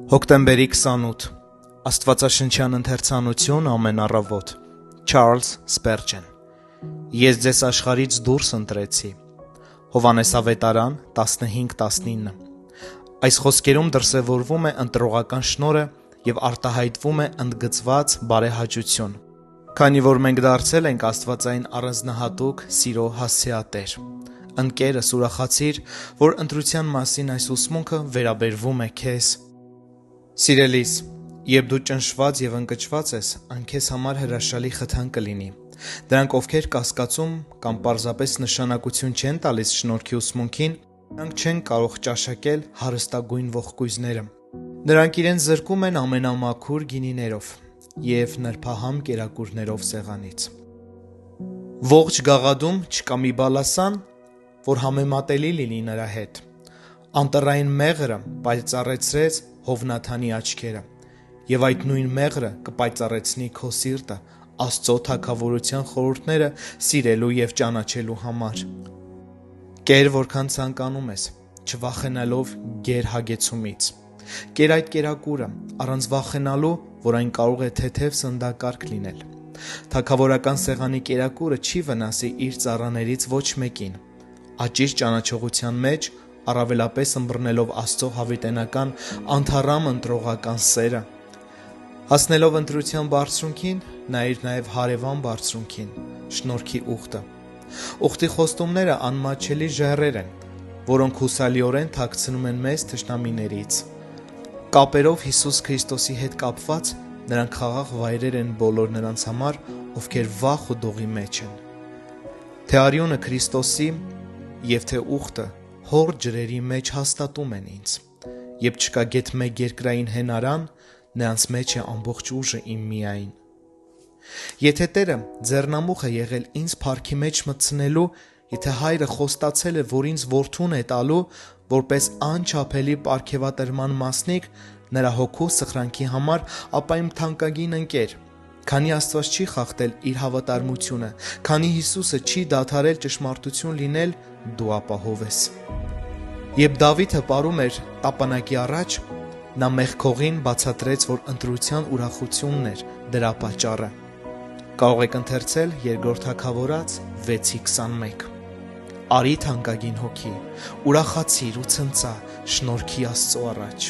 Հոկտեմբերի 28 Աստվածաշնչյան ընթերցանություն ամեն առավոտ Չարլզ Սպերջեն Ես ձեզ աշխարհից դուրս ընտրեցի Հովհաննես ավետարան 15:19 Այս խոսքերում դրսևորվում է ընտրողական շնորհը և արտահայտվում է ընդգծված բարեհաճություն, քանի որ մենք դարձել ենք աստվածային առանձնահատուկ սիրո հասցեատեր։ Ընկերս, ուրախացիր, որ ընտրության մասին այս ուսմունքը վերաբերվում է քեզ։ Սիրելիս, երբ դու ճնշված և ընկճված ես, այն քեզ համար հրաշալի խթան կլինի։ Դրանք, ովքեր կասկածում կամ պարզապես նշանակություն չեն տալիս շնորհքի ուսմունքին, նրանք չեն կարող ճաշակել հարստագույն ողկույզները։ Նրանք իրենց զրկում են ամենամաքուր գինիներով և նրբահամ կերակուրներով սեղանից։ Ողջ գաղադում չկա մի բալասան, որ համեմատելի լինի նրա հետ։ Անտռային մեղրը պայծառեցրեց Հովնաթանի աչքերը, և այդ նույն մեղրը կպայծառեցնի քո սիրտը Աստծո թագավորության խորհուրդները սիրելու և ճանաչելու համար։ Կեր, որքան ցանկանում ես, չվախենալով գերհագեցումից։ Կեր այդ կերակուրը, առանց վախենալու, որ այն կարող է թեթև սննդակարգ լինել։ Թագավորական սեղանի կերակուրը չի վնասի իր ծառաներից ոչ մեկին։ Աճիր ճանաչողության մեջ, առավելապես ըմբռնելով Աստծո հավիտենական անթառամ ընտրողական սերը։ Հասնելով ընտրության բարձրունքին, նայիր նաև հարևան բարձրունքին՝ շնորհքի ուխտը։ Ուխտի խոստումները անմատչելի ժայռեր են, որոնք հուսալիորեն թաքցնում են մեզ թշնամիներից։ Կապերով Հիսուս Քրիստոսի հետ կապված, նրանք խաղաղ վայրեր են բոլոր նրանց համար, ովքեր վախ ու դողի մեջ են։ Թե արյունը Քրիստոսի և թե ուխտը հոր ջրերի մեջ հաստատում են ինձ, և չկա գեթ մեկ երկրային հենարան, նրանց մեջ է ամբողջ ուժը իմ միայն։ Եթե Տերը ձեռնամուխ է եղել ինձ փառքի մեջ մտցնելու, եթե Հայրը խոստացել է, որ ինձ որդուն է տալու, որպես անչափելի պարգևատրման մասնիկ նրա հոգու սխրանքի համար, ապա իմ թանկագին ընկեր, քանի Աստված չի խախտել իր հավատարմությունը, քանի Հիսուսը չի դադարել ճշմարտություն լինել, դու ապահով ես։ Երբ Դավիթը պարում էր տապանակի առաջ, նա մեղքողին բացատրեց, որ ընտրության ուրախությունն էր դրա պատճառը։ Կարող եք ընթերցել Երկրորդ Թագավորաց 6:21։ Արի թանկագին հոգի, ուրախացիր ու ցնծա շնորհքի Աստծո առաջ։